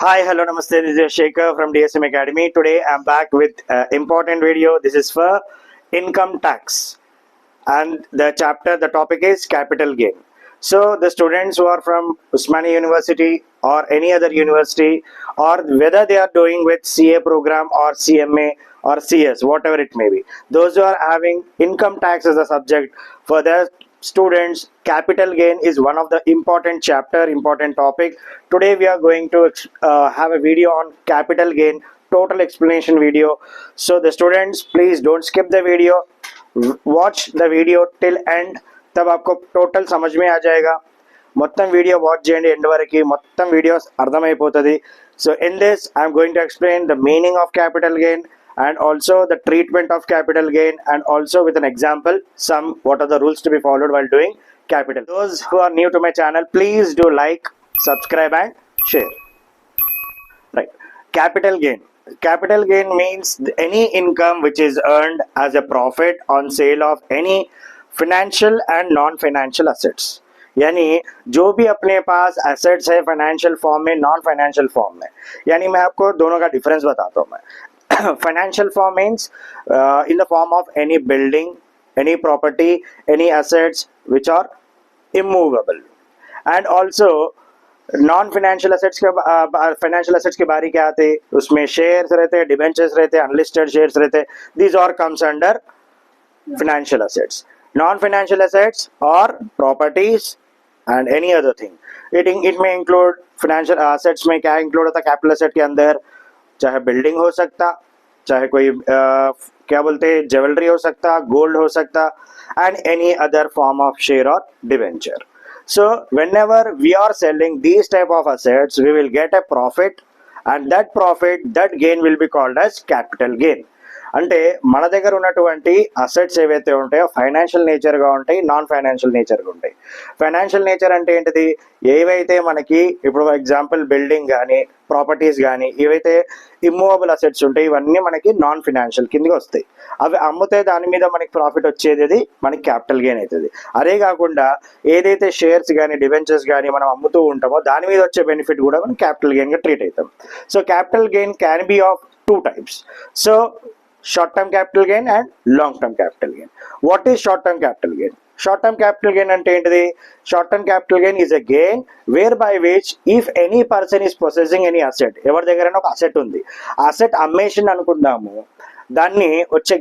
Hi, hello, namaste. This is Shekhar from DSM Academy. Today I'm back with important video. This is for income tax, and the topic is capital gain. So the students who are from Usmania University or any other university, or whether they are doing with CA program or CMA or CS, whatever it may be, those who are having income tax as a subject, for their students, capital gain is one of the important topic. Today we are going to have a video on capital gain, total explanation video. So the students, please don't skip the video, watch the video till end. तब आपको total समझ में आ जाएगा. మొత్తం video watch చేయండి end వరకు, మొత్తం videos అర్థమైపోతుంది. So in this I'm going to explain the meaning of capital gain and also the treatment of capital gain, and also with an example what are the rules to be followed while doing capital. Those who are new to my channel, please do like, subscribe and share. Right, capital gain means any income which is earned as a profit on sale of any financial and non financial assets. यानी जो भी अपने पास assets है financial form में, non financial form में, यानी मैं आपको दोनों का डिफरेंस बताता हूँ. मैं financial form means in the form of any building, any property, any assets which are immovable. And also non financial assets के बारे क्या आते हैं, उसमें शेयर्स रहते हैं, डिबेंचर्स रहते हैं, अनलिस्टेड शेयर्स रहते हैं. These all comes under financial assets. Non-financial assets or properties and any other thing. It may include financial assets में क्या include होता है capital asset के अंदर, चाहे बिल्डिंग हो सकता, चाहे कोई क्या बोलते हैं ज्वेलरी हो सकता, गोल्ड हो सकता, and any other form of share और debenture. So whenever we are selling these type of assets, we will get a profit, and that gain will be called as capital gain. అంటే మన దగ్గర ఉన్నటువంటి assets ఏవైతే ఉంటాయో financial నేచర్గా ఉంటాయి, non financial నేచర్గా ఉంటాయి. Financial nature అంటే ఏంటిది, ఏవైతే మనకి ఇప్పుడు ఎగ్జాంపుల్ బిల్డింగ్ కానీ ప్రాపర్టీస్ కానీ ఏవైతే ఇమ్మూవబుల్ అసెట్స్ ఉంటాయి, ఇవన్నీ మనకి నాన్ ఫైనాన్షియల్ కిందకి వస్తాయి. అవి అమ్ముతే దాని మీద మనకి ప్రాఫిట్ వచ్చేది మనకి క్యాపిటల్ గెయిన్ అవుతుంది. అదే కాకుండా ఏదైతే షేర్స్ కానీ డిబెంచర్స్ కానీ మనం అమ్ముతూ ఉంటామో దాని మీద వచ్చే బెనిఫిట్ కూడా మనం క్యాపిటల్ గెయిన్గా ట్రీట్ అవుతాం. So capital gain can be of two types. So short term capital gain and long term capital gain. What is short term capital gain? Short term capital gain అంటే ఏంటిది? Short term capital gain is a gain whereby which if any person is possessing any asset, ఎవరి దగ్గరైనా ఒక asset ఉంది, asset అమ్మేషన్ అనుకుందాము, దాన్ని వచ్చే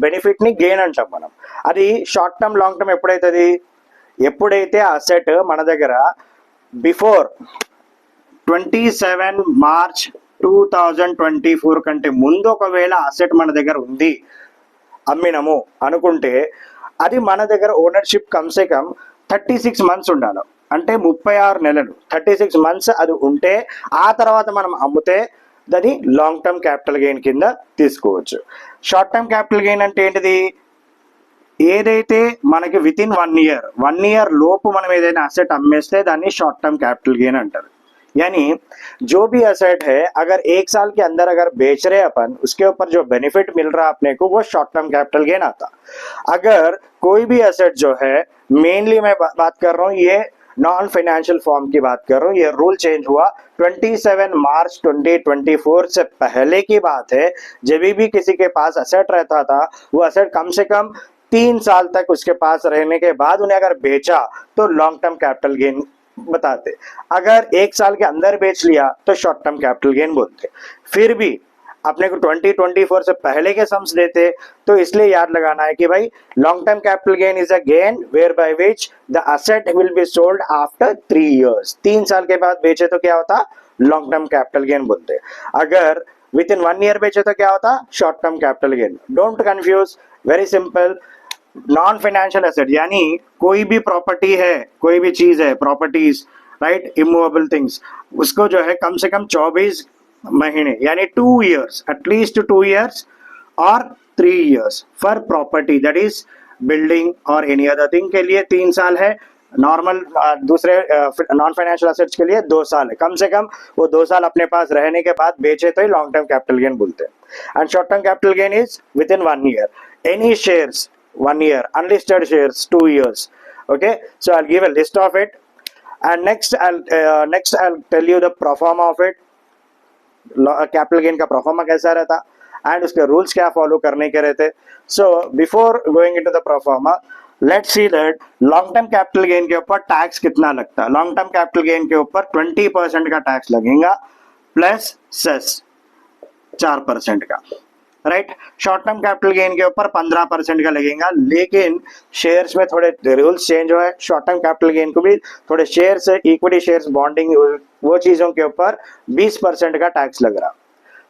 benefit ని గెయిన్ అంటాం మనం. అది షార్ట్ టర్మ్ లాంగ్ టర్మ్ ఎప్పుడైతే అసెట్ మన దగ్గర బిఫోర్ 27 మార్చ్ 2024 కంటే ముందు ఒకవేళ అసెట్ మన దగ్గర ఉంది, అమ్మినము అనుకుంటే, అది మన దగ్గర ఓనర్షిప్ కమ్సే కమ్ 36 మంత్స్ ఉండాలి. అంటే 36 నెలలు, 36 మంత్స్ అది ఉంటే ఆ తర్వాత మనం అమ్మితే దాన్ని లాంగ్ టర్మ్ క్యాపిటల్ గెయిన్ కింద తీసుకోవచ్చు. షార్ట్ టర్మ్ క్యాపిటల్ గెయిన్ అంటే ఏంటిది, ఏదైతే మనకి విత్ ఇన్ 1 ఇయర్ లోపు మనం ఏదైనా అసెట్ అమ్మేస్తే దాన్ని షార్ట్ టర్మ్ క్యాపిటల్ గెయిన్ అంటారు. यानी जो भी एसेट है अगर 1 साल के अंदर अगर बेच रहे अपन, उसके ऊपर जो बेनिफिट मिल रहा अपने को, वो शॉर्ट टर्म कैपिटल गेन आता. अगर कोई भी एसेट जो है, मेनली मैं बात कर रहा हूँ, ये नॉन फाइनेंशियल फॉर्म की बात कर रहा हूँ, ये रूल चेंज हुआ 27 मार्च 2024 से पहले की बात है. जब भी किसी के पास एसेट रहता था, वो एसेट कम से कम 3 साल तक उसके पास रहने के बाद उन्हें अगर बेचा तो लॉन्ग टर्म कैपिटल गेन बताते. अगर 1 साल के अंदर बेच लिया तो शॉर्ट टर्म कैपिटल गेन बोलते. फिर भी अपने को 2024 से पहले के सम्स देते, तो इसलिए याद लगाना है कि भाई long term capital gain is a gain whereby which the asset will be sold after 3 years. 3 साल के बाद बेचे तो क्या होता, लॉन्ग टर्म कैपिटल गेन बोलते. अगर विद इन 1 ईयर बेचे तो क्या होता, short term capital gain. Don't confuse, very simple. Non financial asset यानी कोई भी प्रॉपर्टी है, कोई भी चीज है, प्रॉपर्टीज, राइट, इमूवेबल थिंग्स, उसको जो है कम से कम 24 महीने यानी 2 इयर्स, एटलीस्ट 2 इयर्स और 3 years for property, that is building और एनी अदर थिंग के लिए 3 साल है. नॉर्मल दूसरे नॉन फाइनेंशियल एसेट्स के लिए 2 साल है. कम से कम वो 2 साल अपने पास रहने के बाद बेचे तो ही लॉन्ग टर्म कैपिटल गेन बोलते हैं. And short term capital gain is with in 1 year. Any shares 1 year, unlisted shares 2 years. Okay, so I'll give a list of it, and next I'll tell you the pro forma of it. Capital gain का proforma कैसा रहता and उसके rules क्या follow करने के रहते. So before going into the proforma, let's see that long term capital gain के ऊपर टैक्स कितना लगता है. लॉन्ग टर्म कैपिटल गेन के ऊपर 20% का टैक्स लगेगा प्लस सेस 4% का, right. Short term capital gain के ऊपर 15% का लगेगा, लेकिन शेयर्स में थोड़े रूल्स चेंज हुए. शॉर्ट टर्म कैपिटल गेन को भी थोड़े शेयर्स, इक्विटी शेयर्स, बॉन्डिंग, वो चीजों के ऊपर 20% का टैक्स लग रहा.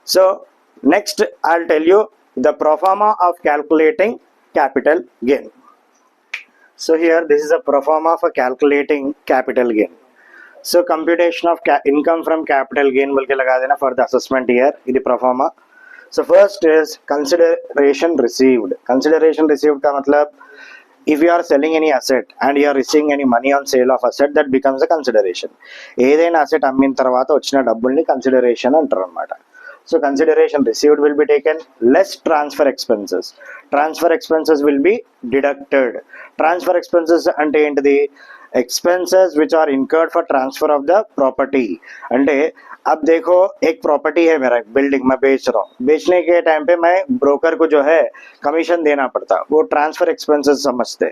So next I will tell you the proforma of calculating capital gain. So here this is a pro forma for calculating capital gain. So computation of income from capital gain बोल के लगा देना for the assessment here in the pro forma. So first is consideration received. Consideration received का मतलब if you are selling any asset and you are receiving any money on sale of asset, that becomes a consideration. ఏదైనా asset అమ్మిన తర్వాత వచ్చిన డబ్బుల్ని consideration అంటారు అన్నమాట. So consideration received will be taken less transfer expenses. Transfer expenses will be deducted. Transfer expenses ante ఏంటిది, expenses which are incurred for transfer of the property. అంటే अब देखो एक प्रॉपर्टी है मेरा, बिल्डिंग मैं बेच रहा हूँ, बेचने के टाइम पे मैं ब्रोकर को जो है కమిషన్ దేనా పడతా, वो ట్రాన్స్ఫర్ ఎక్స్పెన్సెస్ సమస్తే.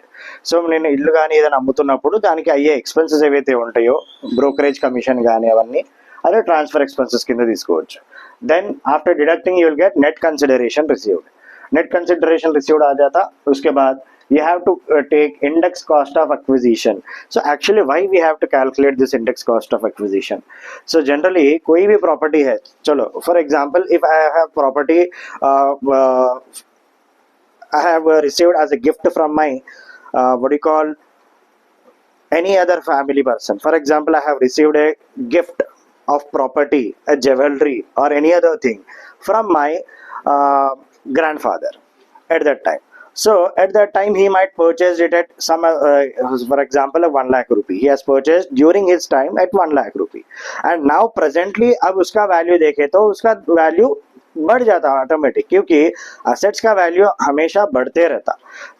సో నేను ఇల్లు కానీ ఏదైనా అమ్ముతున్నప్పుడు దానికి అయ్యే ఎక్స్పెన్సెస్ ఏవైతే ఉంటాయో, బ్రోకరేజ్ కమిషన్ కానీ అవన్నీ, అదే ట్రాన్స్ఫర్ ఎక్స్పెన్సెస్ కింద తీసుకోవచ్చు. Then after deducting you will get net consideration received. Net consideration received आ जाता. उसके बाद you have to take index cost of acquisition. So actually why we have to calculate this index cost of acquisition? So generally कोई भी property है, चलो for example if I have property I have received as a gift from my what do you call, any other family person. For example I have received a gift of property, a jewelry or any other thing from my grandfather at that time. So at that time he might purchase it at some for example 1 lakh rupee he has purchased during his time at 1 lakh rupee, and now presently अब उसका value देखे तो उसका value बढ़ जाता automatic, क्योंकि assets का value हमेशा बढ़ते रहता.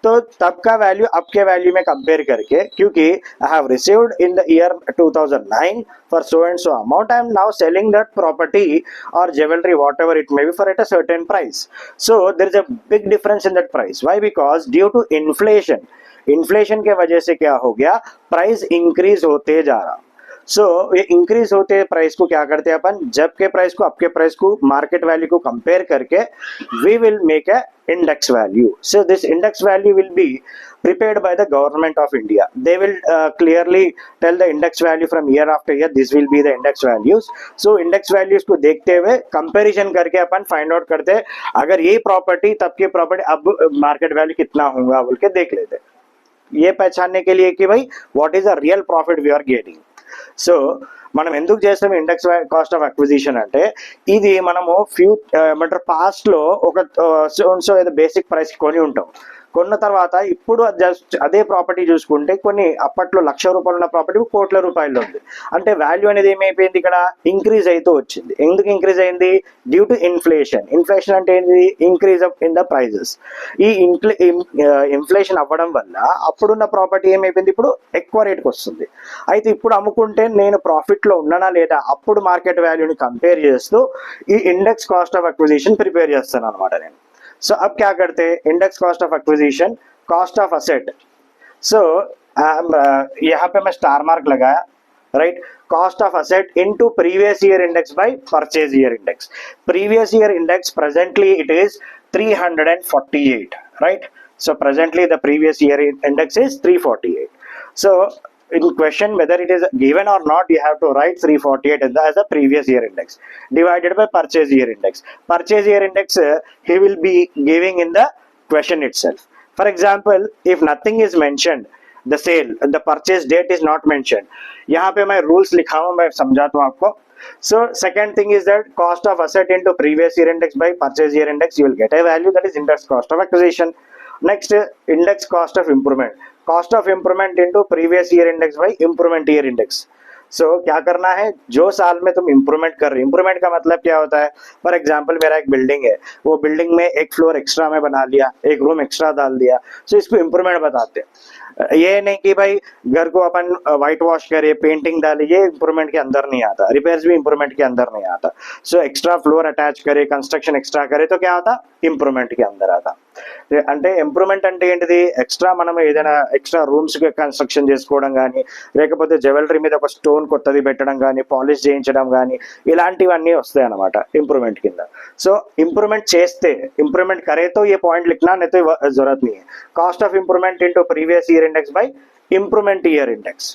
तो तब का वैल्यू अब के वैल्यू में कंपेयर करके, क्योंकि I have received in the year 2009 for so and so amount, I am now selling that property और jewellery whatever it may be for at a certain price. So there is a big difference in that price. Why? Because due to inflation, inflation के वजह से क्या हो गया, price increase होते जा रहा. सो ये इंक्रीज होते प्राइस को क्या करते हैं अपन, जब के प्राइस को आपके प्राइस को मार्केट वैल्यू को कंपेयर करके we will make a index value. So this index value will be prepared by the government of India. They will clearly tell the index value from year after year. This will be the index values. So index values को देखते हुए comparison करके अपन find out करते हैं, अगर ये property तब की प्रॉपर्टी अब मार्केट वैल्यू कितना होगा बोल के देख लेते हैं, ये पहचानने के लिए कि भाई what is the real profit we are getting. So మనం ఎందుకు చేస్తాం ఇండెక్స్ కాస్ట్ ఆఫ్ అక్విజిషన్ అంటే, ఇది మనము ఏమంటారు పాస్ట్ లో ఒక సో ఏదో బేసిక్ ప్రైస్ కొని ఉంటాం, కొన్న తర్వాత ఇప్పుడు జస్ట్ అదే ప్రాపర్టీ చూసుకుంటే కొన్ని అప్పట్లో ₹1,00,000 ఉన్న ప్రాపర్టీ ₹1,00,00,000 ఉంది. అంటే వాల్యూ అనేది ఏమైపోయింది, ఇక్కడ ఇంక్రీజ్ అవుతూ వచ్చింది. ఎందుకు ఇంక్రీజ్ అయింది? Due to inflation. ఇన్ఫ్లేషన్ అంటే ఏంటి? Increase up in the prices. ఈ ఇన్ఫ్లేషన్ అవ్వడం వల్ల అప్పుడున్న ప్రాపర్టీ ఏమైపోయింది, ఇప్పుడు ఎక్కువ రేట్కి వస్తుంది. అయితే ఇప్పుడు అమ్ముకుంటే నేను ప్రాఫిట్ లో ఉన్నానా లేదా, అప్పుడు మార్కెట్ వాల్యూని కంపేర్ చేస్తూ ఈ index cost of acquisition prepare చేస్తాను అనమాట నేను. सो अब क्या करते हैं, index cost of acquisition, cost of asset. So यहाँ पे मैं स्टार मार्क लगाया, right. Cost of asset into previous year index by purchase year index. Previous year index presently it is 348, right. So presently the previous year index is 348. So in question whether it is given or not, you have to write 348 as the previous year index divided by purchase year index. Purchase year index he will be giving in the question itself. For example, if nothing is mentioned, the sale, the purchase date is not mentioned, यहाँ पे मैं rules लिखा हूँ, मैं समझाता हूँ आपको. So second thing is that cost of asset into previous year index by purchase year index, you will get a value that is index cost of acquisition. Next, index cost of improvement. Cost of improvement into previous year index by improvement year index. सो क्या करना है, जो साल में तुम improvement कर रहे हो, इंप्रूवमेंट का मतलब क्या होता है, फॉर एग्जांपल मेरा एक बिल्डिंग है, वो बिल्डिंग में एक फ्लोर एक्स्ट्रा में बना लिया, एक रूम एक्स्ट्रा डाल दिया, सो इसको इंप्रूवमेंट बताते हैं। ये नहीं कि भाई घर को अपन व्हाइट वॉश करे, पेंटिंग डाले, ये इंप्रूवमेंट के अंदर नहीं आता, रिपेयर्स भी इंप्रूवमेंट के अंदर नहीं आता। सो एक्स्ट्रा फ्लोर अटैच करे, कंस्ट्रक्शन एक्स्ट्रा करे तो क्या होता, ఇంప్రూవ్మెంట్ కి అందరు आता అంటే ఇంప్రూవ్మెంట్ అంటే ఏంటిది, ఎక్స్ట్రా మనం ఏదైనా ఎక్స్ట్రా రూమ్స్ కన్స్ట్రక్షన్ చేసుకోవడం కానీ, లేకపోతే జ్యువెలరీ మీద ఒక స్టోన్ కొత్తది పెట్టడం కానీ, పాలిష్ చేయించడం కానీ, ఇలాంటివన్నీ వస్తాయి అన్నమాట ఇంప్రూవ్మెంట్ కింద। సో ఇంప్రూవ్మెంట్ చేస్తే, ఇంప్రూవ్మెంట్ करे तो ये पॉइंट लिखना, नहीं तो जरूरत नहीं है। Cost of improvement into previous year index bye improvement year index.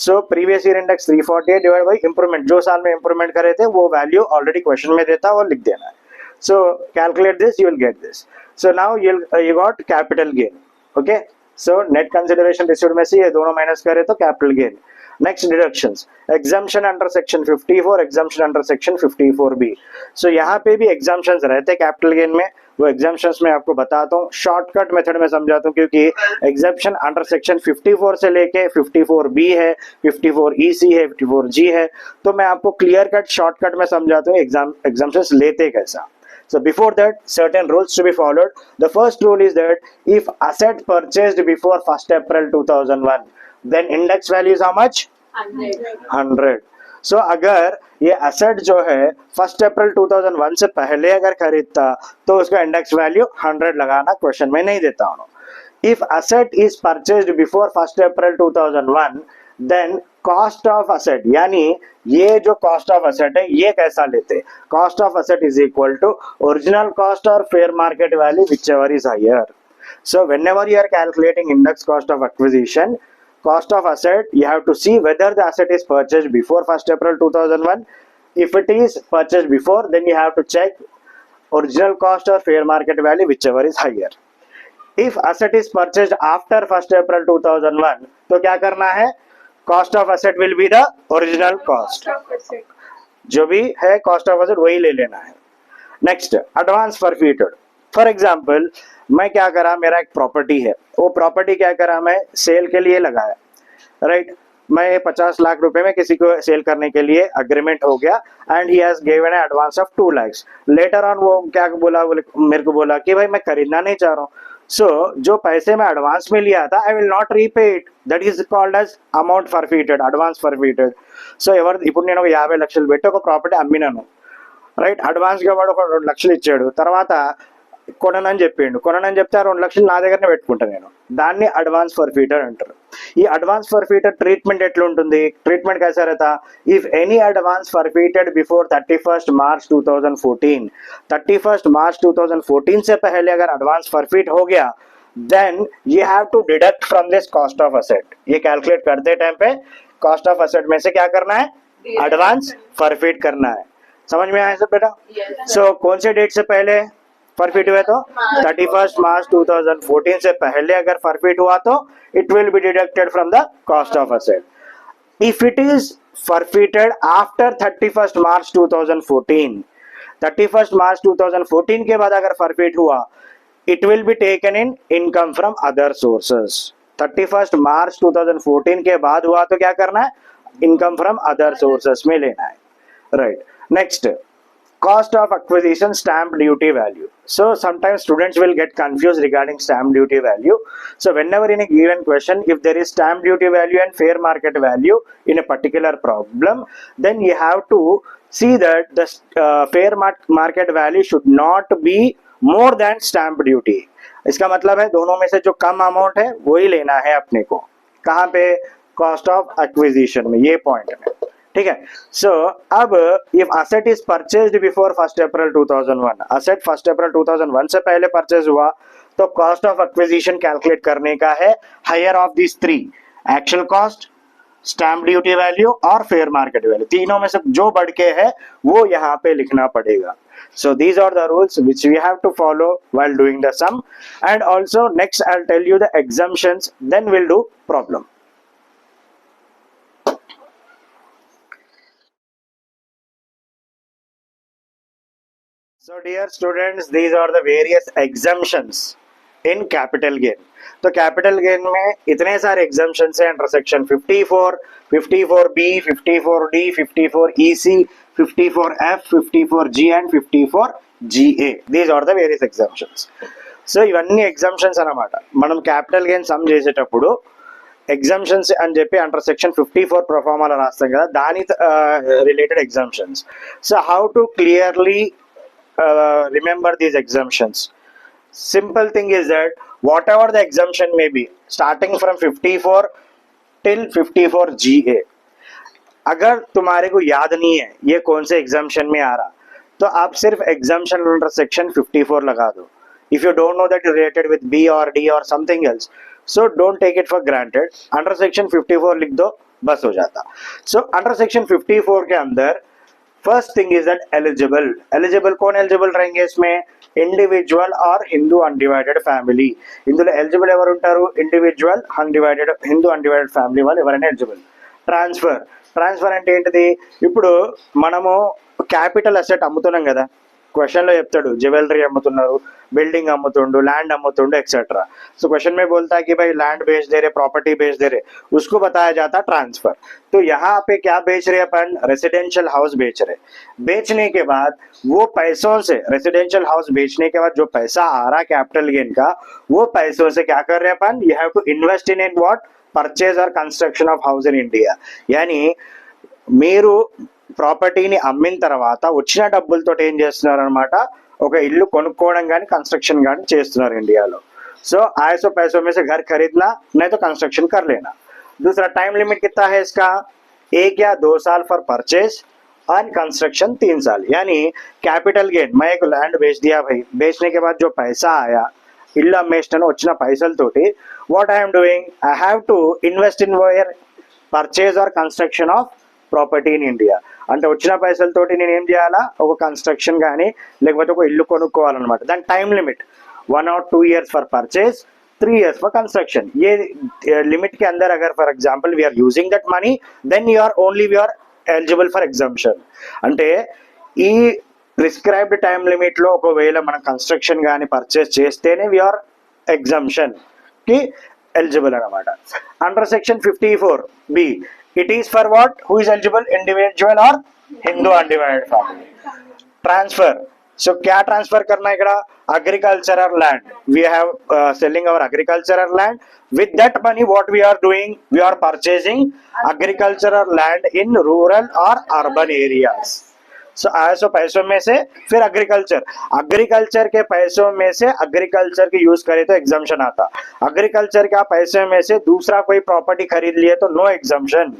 So previous year index 348 divide by improvement, जो साल में इंप्रूवमेंट करे थे वो वैल्यू ऑलरेडी क्वेश्चन में देता और लिख देना है। So calculate this, you will get this. So now you got capital gain. Okay, so net consideration received में से ये दोनों माइनस करें तो capital gain। Next deductions, exemption under section 54, exemption under section 54B। सो यहाँ पे भी एग्जाम्पशंस रहते हैं कैपिटल गेन में, वो एग्जाम्पशंस मैं आपको बताता हूँ, शॉर्टकट मेथड में समझाता हूँ, क्योंकि एग्जाम्पशन अंडर सेक्शन 54 से लेके 54B है, 54EC है, 54G है, तो मैं आपको क्लियर कट शॉर्टकट में समझाता हूँ एग्जाम्पशंस लेते कैसा। So before that, certain rules to be followed. The first rule is that if asset purchased before 1st April 2001, then index value is how much? 100. So अगर ये asset जो है 1st April 2001 से पहले अगर खरीदता तो उसका index value 100 लगाना, क्वेश्चन में नहीं देता हूँ। If asset is purchased before 1st April 2001, then cost of asset, यानी ये जो कॉस्ट ऑफ असेट है ये कैसा लेते, cost of asset is equal to original cost और fair market value whichever is higher. So whenever you are calculating index cost of acquisition, cost of asset, you have to see whether the asset is purchased before 1st April 2001. If it is purchased before, then you have to check original cost or fair market value, whichever is higher. If asset is purchased after 1st April 2001, तो क्या करना है, cost of asset will be the original cost, जो भी है cost of asset वही ले लेना है। Next, advance forfeited. For example मैं क्या करा, मेरा एक प्रॉपर्टी है, वो प्रॉपर्टी क्या करा, मैं सेल के लिए लगाया, राइट। मैं 50 लाख रुपए में किसी को सेल करने के लिए अग्रीमेंट हो गया and he has given advance of 2 lakh. Later on वो क्या बोला, मेरे को बोला कि भाई मैं खरीदना नहीं चाह रहा हूँ, सो जो पैसे मैं एडवांस में लिया था I will not repay it, that is called as amount forfeited, advance forfeited. So ఇప్పుడు నేను ఒక 50 లక్షలు పెట్టి ఒక ప్రాపర్టీ అమ్మినాను, రైట్, అడ్వాన్స్గా వాడు ఒక 2 లక్షలు ఇచ్చాడు, తర్వాత కొననని చెప్తే ఆ 2 లక్షలు నా దగ్గరనే పెట్టుకుంటా నేను, దాన్ని అడ్వాన్స్ ఫర్ఫీటెడ్ అంటారు। ఈ అడ్వాన్స్ ఫర్ఫీటెడ్ ట్రీట్మెంట్ ఎట్లుంటుంది, ట్రీట్మెంట్ कैसा रहता, if any advance forfeited before 31 March 2014, 31 March 2014 से पहले अगर एडवांस फॉरफिट हो गया, then you have to deduct from this cost of asset. ये कैलकुलेट करते टाइम पे कॉस्ट ऑफ असेट में से क्या करना है, एडवांस फॉरफिट करना है। समझ में आया सब बेटा? सो कौन से डेट से पहले फॉरफिट हुए, तो 31 मार्च 2014 से पहले अगर फॉरफिट हुआ तो it will be deducted from the cost of asset. If it is forfeited after 31 March 2014, 31 March 2014 के बाद अगर फॉरफिट हुआ, it will be taken in income from other sources. 31 March 2014 के बाद हुआ तो क्या करना है, इनकम फ्रॉम अदर सोर्सेस में लेना है, right. Next, cost of acquisition stamp duty value. So sometimes students will get confused regarding stamp duty value. So whenever in a given question, if there is stamp duty value and fair market value in a particular problem, then you have to see that the fair market value should not be more than stamp duty. इसका मतलब है दोनों में से जो कम amount है वही लेना है अपने को, कहाँ पे, कॉस्ट ऑफ एक्विजिशन में, ये पॉइंट है, ठीक है। सो अब if asset is purchased before 1st April 2001, asset 1st April 2001 से पहले परचेज हुआ तो कॉस्ट ऑफ एक्विजिशन कैलकुलेट करने का है higher of this 3, actual cost, stamp duty value और फेयर मार्केट वैल्यू, तीनों में से जो बढ़ के है वो यहाँ पे लिखना पड़ेगा। So these are the rules which we have to follow while doing the sum, and also next I'll tell you the exemptions, then we'll do problem. So dear students, these are the various exemptions in capital gain. तो capital gain में इतने सारे exemptions हैं under section 54, 54B, 54D, 54EC, 54F, 54G and 54GA. These are the various exemptions. So ఇవన్నీ exemptions అన్నమాట. మనం capital gain some చేసేటప్పుడు exemptions అని చెప్పి అండర్ సెక్షన్ 54 ప్రొఫార్మాలో రాస్తాం కదా, దాని related exemptions. So how to clearly remember these exemptions? Simple thing is that whatever the exemption may be, starting from 54 till 54GA, अगर तुम्हारे को याद नहीं है ये कौन से एग्जाम्शन में आ रहा, तो आप सिर्फ एग्जाम्शन अंडर सेक्शन 54 लगा दो. If you don't know that it's related with B or D or something else, so don't take it for granted. Under section 54 लिख दो, बस हो जाता. So अंडर सेक्शन 54 के अंदर first thing is that eligible कौन एलिजिबल रहेंगे इसमें? Individual or Hindu undivided family. ఇందులో ఎలిజిబుల్ ఎవరు ఉంటారు? Individual undivided, Hindu undivided family వాళ్ళు ఎవరైనా ఎలిజిబుల్. ట్రాన్స్ఫర్ అంటే ఏంటిది? ఇప్పుడు మనము క్యాపిటల్ అసెట్ అమ్ముతున్నాం కదా, క్వశ్చన్లో చెప్తాడు ज्वेलरी అమ్ముతున్నారు, बिल्डिंग अम्मुतुंडू, लैंड अम्मुतुंडू एक्सेट्रा. सो क्वेश्चन में बोलता है कि भाई लैंड बेच दे रहे, प्रॉपर्टी बेच दे रहे, उसको बताया जाता ट्रांसफर. तो यहाँ पे क्या बेच रहे अपन? रेसिडेंशियल हाउस बेच रहे. बेचने के बाद वो पैसों से, रेसिडेंशियल हाउस बेचने के बाद जो पैसा आ रहा कैपिटल गेन का, वो पैसों से क्या कर रहे अपन? You have to invest in what? Purchase or construction of house in India. Any మీరు ప్రాపర్టీని అమ్మిన తర్వాత వచ్చిన డబ్బులతో ఏం చేస్తున్నారు అనమాట? ఒక ఇల్లు కొనుక్కోవడం కానీ కన్స్ట్రక్షన్ కానీ చేస్తున్నారు ఇండియాలో. సో आए सौ पैसों में से घर खरीदना, नहीं तो कंस्ट्रक्शन कर लेना. दूसरा टाइम लिमिट कितना है इसका? 1 या 2 साल फॉर परचेज और कंस्ट्रक्शन 3 साल. यानी कैपिटल गेन, मैं एक लैंड बेच दिया भाई, बेचने के बाद जो पैसा आया, ఇల్లు అమ్మేసినాను, వచ్చిన పైసలతోటి what I'm doing? I have to invest in either purchase or construction of property in India. అంటే వచ్చిన పైసలతోటి నేను ఏం చేయాలా? ఒక కన్స్ట్రక్షన్ కానీ లేకపోతే ఒక ఇల్లు కొనుక్కోవాలన్నమాట. దాని time limit 1 or 2 years for purchase, 3 years for construction. ये लिमिट के अंदर अगर for example we are using that money, then you are eligible for exemption. అంటే ఈ ప్రిస్క్రైబ్డ్ టైం లిమిట్ లో ఒకవేళ మనం కన్స్ట్రక్షన్ కానీ పర్చేస్ చేస్తేనే వి ఆర్ ఎగ్జంప్షన్ కి ఎలిజిబుల్ అనమాట. Under section 54B, it is for what? Who is eligible? Individual और हिंदू अनडिवाइडेड फैमिली. ट्रांसफर. सो क्या ट्रांसफर करना है इकड़ा? agricultural land. We have selling our agricultural land. With that money what we are doing? We are purchasing agricultural land in rural or urban areas. So आया सो पैसों में से फिर agriculture के पैसों में से एग्रीकल्चर की यूज करे तो एग्जम्पशन आता. एग्रीकल्चर का पैसे में से दूसरा कोई प्रॉपर्टी खरीद लिए तो no exemption.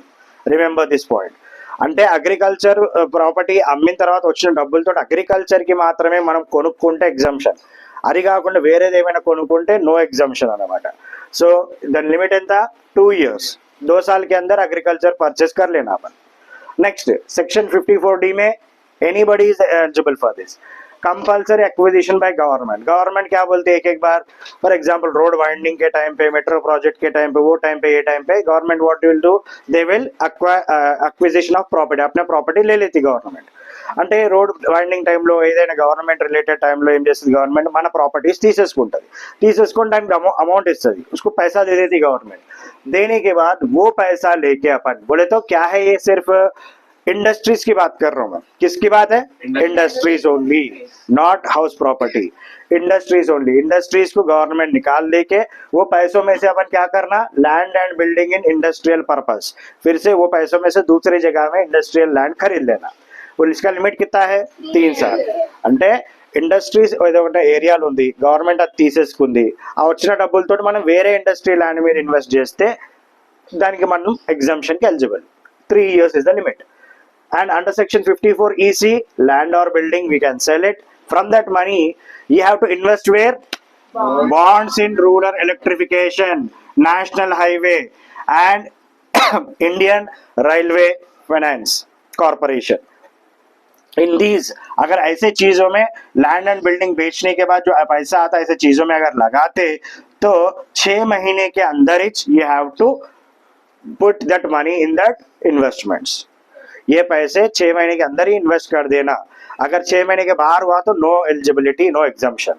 Remember this point. అంటే అగ్రికల్చర్ ప్రాపర్టీ అమ్మిన తర్వాత వచ్చిన డబ్బులతో అగ్రికల్చర్కి మాత్రమే మనం కొనుక్కుంటే ఎగ్జంప్షన్, అది కాకుండా వేరేది ఏమైనా కొనుక్కుంటే నో ఎగ్జంప్షన్ అనమాట. సో దాని లిమిట్ ఎంత? 2 years. 2 साल के अंदर एग्रीकल्चर परचेज कर लेना अपन. नेक्स्ट सेक्शन 54D में anybody is eligible for this. Compulsory acquisition by government. Government क्या बोलते हैं? एक एक बार फॉर एग्जांपल रोड वाइंडिंग के टाइम पे, मेट्रो प्रोजेक्ट के टाइम पे, वो टाइम पे, ये टाइम पे government what will do? They will acquisition of property. अपने प्रॉपर्टी ले लेती गवर्नमेंट. అంటే రోడ్ వైండింగ్ టైంలో ఏదైనా గవర్నమెంట్ రిలేటెడ్ టైంలో ఏం చేస్తుంది గవర్నమెంట్? మన ప్రాపర్టీస్ తీసేసుకుంటుంది. తీసుకుని టైంకి అమౌంట్ ఇస్తుంది, उसको पैसा दे देती गवर्नमेंट. देने के बाद वो पैसा लेके अपन बोले तो क्या है? ये सिर्फ इंडस्ट्रीज की बात कर रहा हूँ मैं. किसकी बात है? Industries only, not house property. Industries only. Industries को गवर्नमेंट निकाल लेके वो पैसों में से अपन क्या करना? Land and building in industrial purpose. फिर से वो पैसों में से दूसरी जगह में इंडस्ट्रियल लैंड खरीद लेना. और इसका लिमिट कितना है? 3 साल. అంటే ఇండస్ట్రీస్ ఏదొకటి ఏరియాలో ఉంది, గవర్నమెంట్ అది తీసేసుకుంది, ఆ వచ్చిన డబ్బులతో మనం వేరే ఇండస్ట్రీ ల్యాండ్ మీద ఇన్వెస్ట్ చేస్తే దానికి మనం ఎగ్జంప్షన్కి eligible. 3 years is the limit. And under section 54EC, land or building we can sell it. From that money you have to invest where? Bonds in rural electrification, national highway and Indian railway finance corporation. In these अगर ऐसे चीजों में land and building बेचने के बाद जो पैसा आता है ऐसे चीजों में अगर लगाते तो 6 महीने के अंदर ही you have to put that money in that investments. ये पैसे 6 महीने के अंदर ही इन्वेस्ट कर देना. अगर 6 महीने के बाहर हुआ तो नो एलिजिबिलिटी, नो एग्जम्पशन.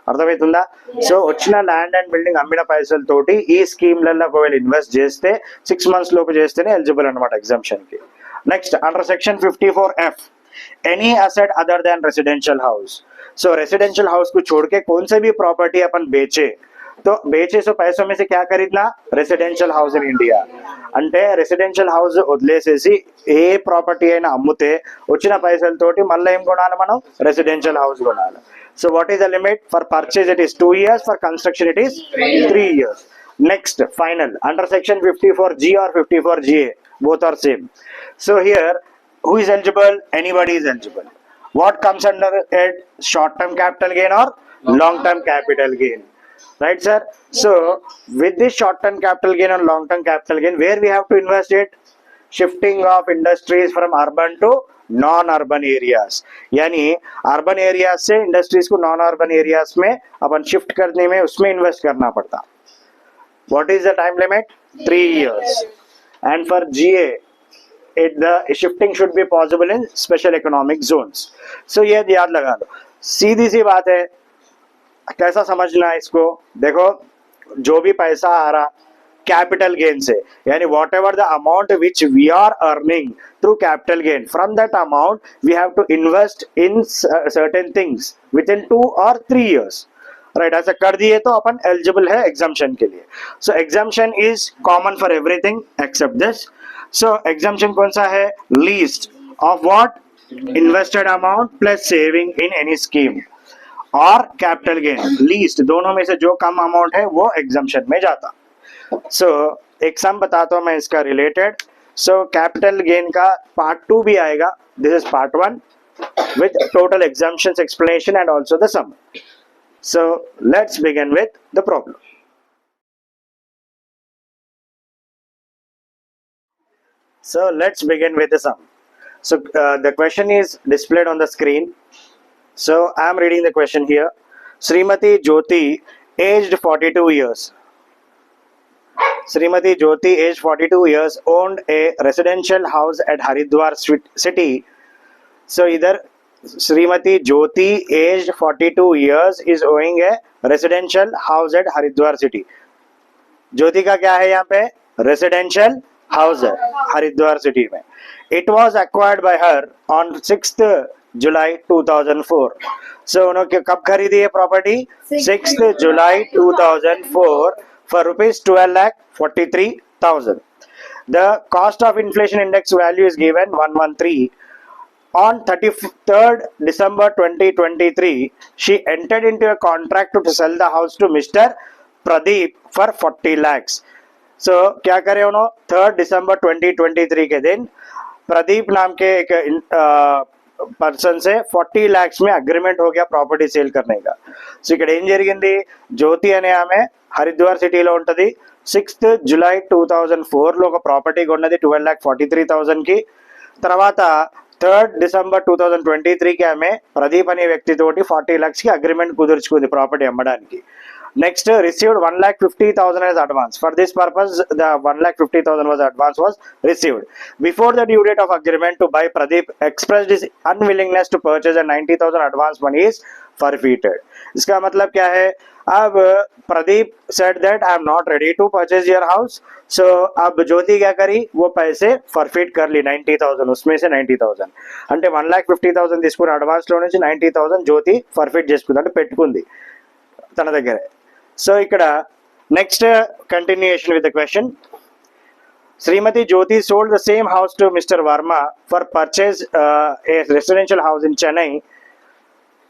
అర్థమవుతుందా? సో వచ్చిన ల్యాండ్ అండ్ బిల్డింగ్ అమ్మిన పైసలతోటి ఈ స్కీమ్లలో ఒకవేళ ఇన్వెస్ట్ చేస్తే 6 months లోపు చేస్తేనే ఎలిజిబుల్ అనమాట ఎగ్జామ్షన్ కి. Next under section 54F, any asset other than residential house. So residential house को छोड़ के कौन से भी प्रॉपर्टी अपन बेचे तो बेचे सो पैसों में से क्या खरीदना? Residential house in India. అంటే రెసిడెన్షియల్ హౌస్ వదిలేసేసి ఏ ప్రాపర్టీ అయినా అమ్ముతే వచ్చిన పైసలతోటి మళ్ళీ ఏం కొనాలి మనం? రెసిడెన్షియల్ హౌస్ కొనాలి. So what is the limit? For purchase it is 2 years, for construction it is 3 years. Next final under section 54G or 54GA, both are same. So here who is eligible? Anybody is eligible. What comes under it? Short term capital gain or long term capital gain, right sir? So with this short term capital gain and long term capital gain, where we have to invest it? Shifting of industries from urban to non urban areas, यानी urban areas से industries को non urban areas में अपन shift करने में उसमें invest करना पड़ता. What is the time limit? 3 years. And for GA, the shifting should be possible in special economic zones. So ये याद लगा लो, सीधी सी बात है. कैसा समझना है इसको? देखो, जो भी पैसा आ रहा कैपिटल गेन से, यानी whatever the amount which we are earning through capital gain, from that amount we have to invest in certain things within 2 or 3 years. Right, ऐसा कर दिए तो अपन एलिजिबल है एग्जाम्शन के लिए. So exemption is common for everything except this. So exemption कौन सा है? Least of what? Invested amount plus saving in any scheme और कैपिटल गेन. लीस्ट दोनों में से जो कम अमाउंट है वो एग्जाम्शन में जाता. सो एक सम बताता हूं मैं इसका रिलेटेड. सो कैपिटल गेन का पार्ट 2 भी आएगा. This is part 1 with total exemptions explanation and also the sum. So let's begin with the problem. So let's begin with the sum. So the question is displayed on the screen. So I am reading the question here. Srimati Jyoti, aged 42 years. Srimati Jyoti, aged 42 years, owned a residential house at Haridwar city. So either Srimati Jyoti, aged 42 years, is owning a residential house at Haridwar city. ज्योति का क्या है यहाँ पे? Residential house है Haridwar city में. It was acquired by her on 6th July 2004. सो उन्होंने कब खरीदी है property? 6th July 2004 for rupees 12,43,000. The cost of inflation index value is given 113. On 33rd December 2023, she entered into a contract to sell the house to Mr. Pradeep for 40 lakhs. So क्या करे उन्होंने? 3rd December 2023 के दिन प्रदीप नाम के एक person से 40 lakhs में अग्रीमेंट हो गया प्रॉपर्टी సేల్ करने का. సో ఇక్కడ ఏం జరిగింది? జ్యోతి అనే ఆమె హరిద్వార్ సిటీలో ఉంటది. 6th July 2004 లో ఒక ప్రాపర్టీ కొన్నది 12,43,000 కి. తర్వాత 3rd December 2023 కి ఆమె ప్రదీప్ అనే వ్యక్తితోటి 40 lakhs కి అగ్రిమెంట్ కుదుర్చుకుంది ప్రాపర్టీ అమ్మడానికి. Next received 1,50,000 as advance. For this purpose, the 1,50,000 was advance was received. Before the due date of agreement to buy, Pradeep expressed his unwillingness to purchase and 90,000 advance money is forfeited. इसका मतलब क्या है? अब Pradeep said that I am not ready to purchase your house. So अब ज्योति क्या करी? वो पैसे forfeit कर ली 90,000, उसमें से 90,000 అంటే 1,50,000 తీసుకుని అడ్వాన్స్ లో నుంచి 90,000 జ్యోతి ఫర్ఫిట్ చేసుకుంది, అంటే పెట్టుకుంది తన దగ్గర. సో ఇక్కడ next continuation with the question. Srimati Jyoti sold the same house to Mr. Verma for purchase a residential house in Chennai.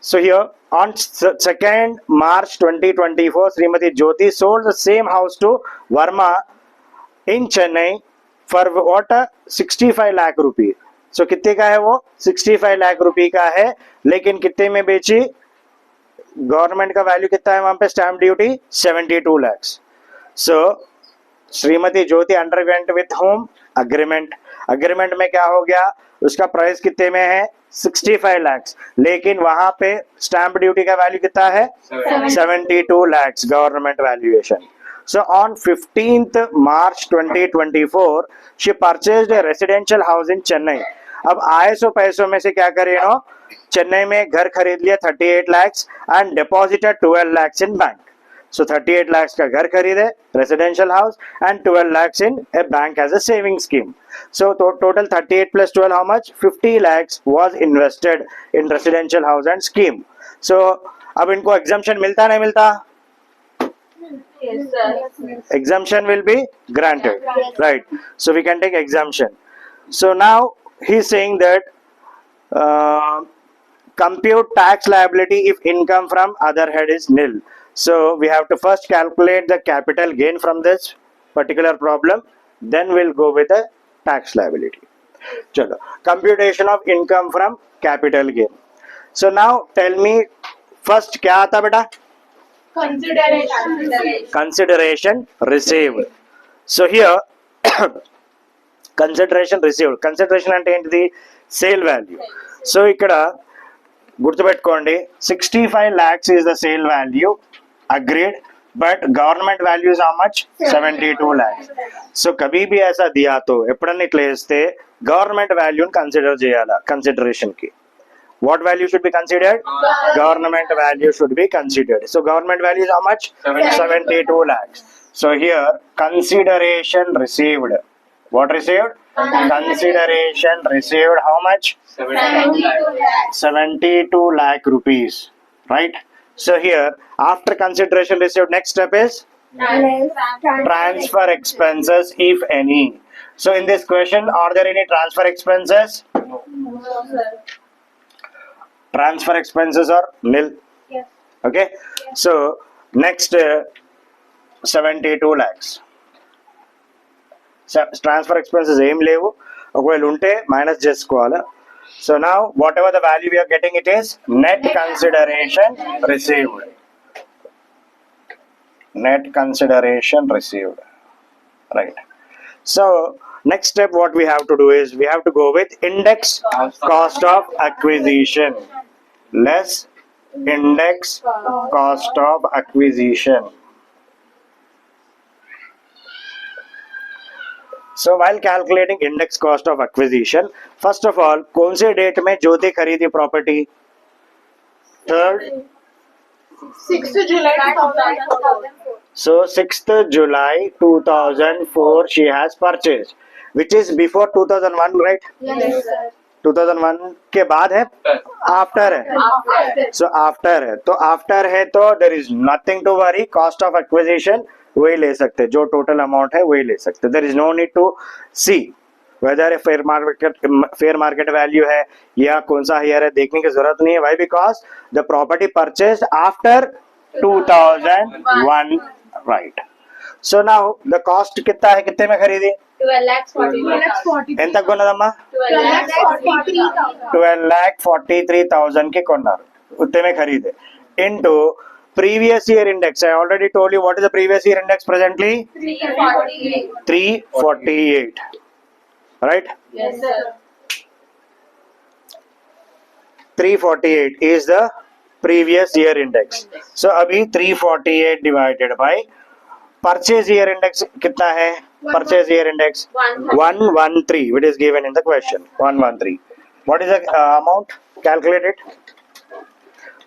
So here on 2nd March 2024, Srimati Jyoti sold the same house to Verma in Chennai for what? 65 lakh रुपये. So कितने का है वो? 65 लाख रुपये का है. लेकिन कितने में बेची? गवर्नमेंट का वैल्यू कितना है वहां पे? Stamp duty 72 lakhs. So Shrimati Jyoti underwent with home agreement. Agreement में क्या हो गया? उसका प्राइस कितने में है? 65 lakhs. लेकिन वहां पे स्टैम्प ड्यूटी का वैल्यू कितना है? 72 lakhs government valuation. So on 15th March 2024, she purchased a residential house in Chennai. अब आए सो पैसों में से क्या करें नो, चेन्नई में घर खरीद लिया 38 lakhs and deposited 12 lakhs in bank. So 38 lakhs का घर खरीदे residential house and 12 lakhs in a bank as a saving scheme. So total 38 plus 12 how much? 50 lakhs was invested in residential house and scheme. So अब इनको exemption मिलता नहीं मिलता? Yes, sir. Exemption will be granted, right? So we can take exemption. So now he's saying that compute tax liability if income from other head is nil. So we have to first calculate the capital gain from this particular problem, then we'll go with the tax liability. Chalo, computation of income from capital gain. So now tell me first क्या आता बेटा? Consideration received. So here consideration received. Consideration అంటే ఏంటిది? Sale value. So ఇక్కడ గుర్తుపెట్టుకోండి 65 lakhs is the sale value agreed, but government value is how much? 72 lakhs. So कभी भी ऐसा दिया तो ఎప్పుడన్నా ఇట్లా వేస్తే గవర్నమెంట్ వాల్యూని కన్సిడర్ చేయాలా కన్సిడరేషన్ కి. What value should be considered? Government value should be considered. So government value is how much? 72 lakhs. So here consideration received. What received? Consideration received how much? 72 lakh rupees. Right? So here after consideration received, next step is transfer expenses if any. So in this question, are there any transfer expenses? No, sir. Transfer expenses are nil. Yes. Okay. So next 72 lakhs. So transfer expenses ఏం లేవు, ఒకవేళ ఉంటే minus చేసుకోవాలి. So now whatever the value we are getting, it is net consideration received. Net consideration received. Right. So next step what we have to do is we have to go with index cost of acquisition less index cost of acquisition. So while calculating index cost of acquisition, first of all कौन से date में ज्योति खरीदी property? 3rd. 6th July 2004. So 6th July 2004 she has purchased, which is before 2001, right? Yes, sir. 2001 के बाद है? After है. After. So after है तो there is nothing to worry. Cost of acquisition वही ले सकते, जो टोटल अमाउंट है वही ले सकते. There is no need to see whether a fair market value है या कौन सा हायर है, देखने की जरूरत नहीं है. Why? Because the property purchased after 2001, right? So now the cost कितना है, कितने में खरीदी? 12,43,000. ఎంత కొన్నదమ్మా? 12,43,000. 12,43,000 के కొన్నారు, उतने में खरीदे. Into previous year index. I already told you what is the previous year index presently? 348. 348. Right? Yes, sir. 348 is the previous year index. So अभी 348 divided by purchase year index कितना है? Purchase year index 113. It is given in the question. 113. What is the amount? Calculate it.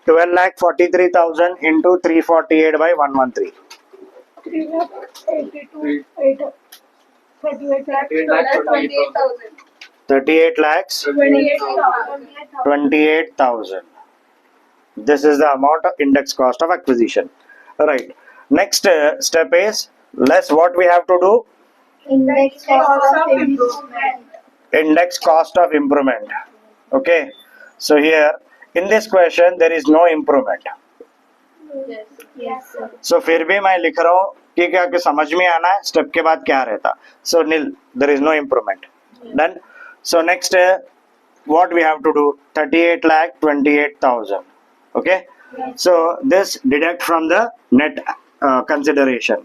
12,43,000 into 348 by 113. 38 lakhs 28,000. This is the amount of index cost of acquisition. Right. Next step is less what we have to do? Index cost of improvement. Index cost of improvement. Okay. So here in this question there is no improvement. Yes. Yes, sir. So फिर भी मैं लिख रहा हूँ कि क्या कि समझ में आना है स्टेप के बाद क्या रहता. So nil, there is no improvement. Done. So next what we have to do? 38,28,000. Okay. So this deduct from the net consideration.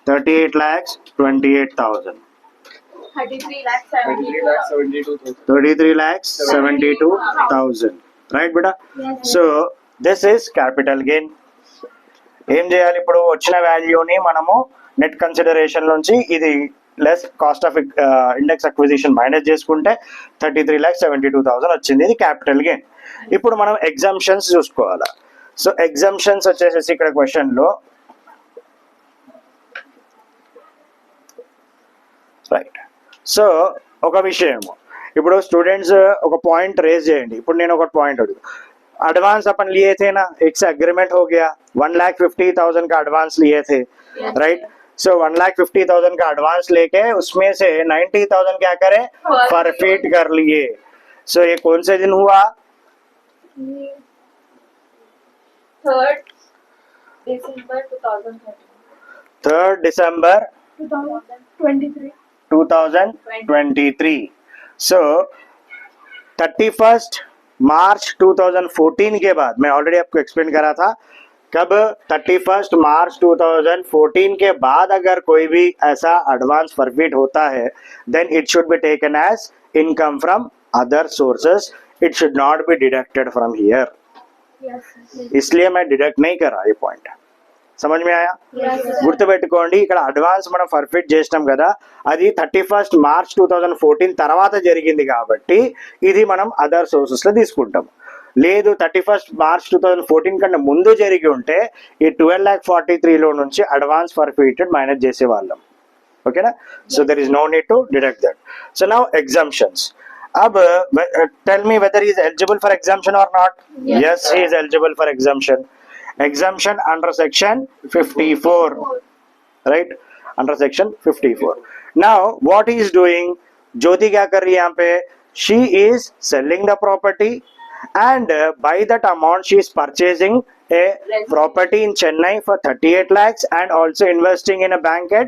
38,28,000. 33,72,000. Right, beta? Yes. So this is capital gain. ఏం చేయాలి ఇప్పుడు? వచ్చిన వాల్యూని మనము నెట్ కన్సిడరేషన్ నుంచి ఇది less cost of index acquisition minus చేసుకుంటే 33,72,000 వచ్చింది. ఇది క్యాపిటల్ గెయిన్. ఇప్పుడు మనం ఎగ్జామ్షన్స్ చూసుకోవాలా. సో ఎగ్జామ్షన్స్ వచ్చేసేసి ఇక్కడ క్వశ్చన్లో రైట్. సో ఒక విషయము, ఇప్పుడు స్टूडेंट्स ఒక పాయింట్ రేజ్ చేయండి. ఇప్పుడు నేను ఒక పాయింट अड़ू, एडवांस अपन लिए थे ना, एक से एग्रीमेंट हो गया, 1,50,000 का एडवांस लिए थे, राइट. सो 1,50,000 का एडवांस लेके उसमें से 90,000 क्या करे, फॉरफिट कर लिए. सो ये कौन से दिन हुआ? 3rd December 2013. 3rd December 2023. 2023. सो 31st मार्च 2014 के बाद, मैं ऑलरेडी आपको एक्सप्लेन करा था कब, 31st मार्च 2014 के बाद अगर कोई भी ऐसा एडवांस फॉरफिट होता है, then it should be taken as income from other sources. It should not be deducted from here. Yes. इसलिए मैं डिडक्ट नहीं कर रहा. ये पॉइंट समझ में आया? గుర్తుపెట్టుకోండి, ఇక్కడ అడ్వాన్స్ మనం ఫర్ఫిట్ చేసినాం కదా, అది 31st మార్చ్ 2014 తర్వాత జరిగింది కాబట్టి ఇది మనం అదర్ సోర్సెస్ లో తీసుకుంటాం. లేదు 31st మార్చ్ 2014 కన్నా ముందు జరిగి ఉంటే ఈ 12,43,000 లో నుంచి అడ్వాన్స్ ఫర్ఫిటెడ్ మైనస్ చేసేవాళ్ళం. ఓకేనా? So there is no need to deduct that. So now exemptions. अब tell me whether he is eligible for exemption or not. Yes, he is eligible for exemption. Exemption under section 54, right? Under section 54. Now what he is doing, Jyoti क्या कर रही है यहाँ पे, she is selling the property and by that amount she is purchasing a property in Chennai for 38 lakhs and also investing in a bank at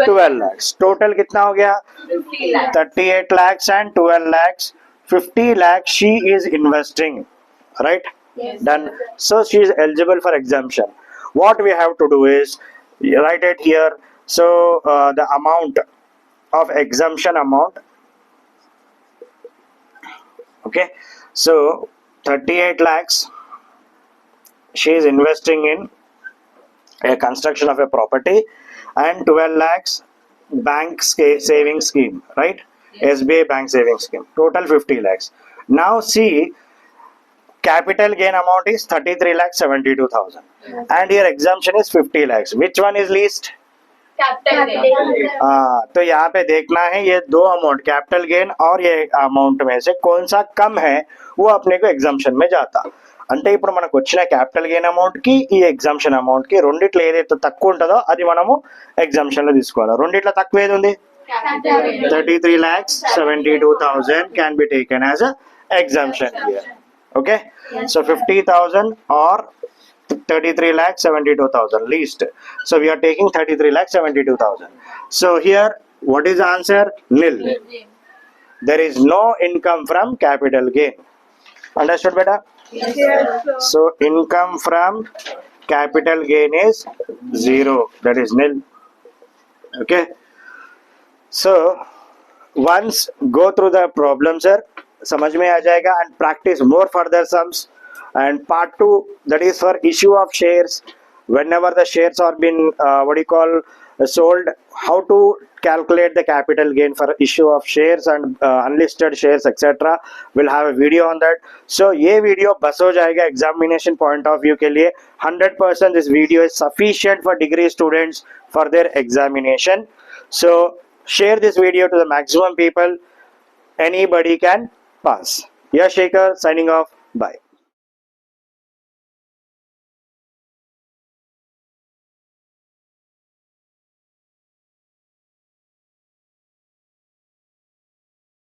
12 lakhs. Total कितना हो गया? 50 lakhs. 38 lakhs and 12 lakhs. 50 lakhs she is investing, right? Yes. Done. So she is eligible for exemption. What we have to do is write it here. So the amount of exemption amount, okay, so 38 lakhs she is investing in a construction of a property and 12 lakhs bank saving scheme, right? SBI bank saving scheme. Total 50 lakhs. Now see, capital gain amount is 33,72,000 and here exemption is 50 lakhs. Which one is least? Capital gain. तो यहाँ पे देखना है ये दो amount, capital gain और ये amount में से कौन सा कम है वो अपने को एग्जाम्शन में जाता. అంటే ఇప్పుడు మనకు వచ్చిన క్యాపిటల్ గెయిన్ అమౌంట్ కి ఈ ఎగ్జామ్షన్ అమౌంట్ కి రెండిట్లో ఏదైతే తక్కువ ఉంటుందో అది మనము ఎగ్జామ్షన్ లో తీసుకోవాలి. రెండిట్లో తక్కువ ఏది ఉంది? Capital gain. 33,72,000 can be taken as a exemption here. Okay, so 50,000 or 33,72,000 least. So we are taking 33,72,000. So here what is the answer? Nil. There is no income from capital gain. Understood beta? Yes. So income from capital gain is 0, that is nil. Okay, so once go through the problem sir, समझ में आ जाएगा, and practice more further sums. And part 2, that is for issue of shares. Whenever the shares are been sold, how to calculate the capital gain for issue of shares and unlisted shares etc. We'll have a video on that. So ये video बस हो जाएगा examination point of view के लिए. 100% this video is sufficient for degree students for their examination. So share this video to the maximum people. Anybody can pass. Yash Shekhar signing off. Bye.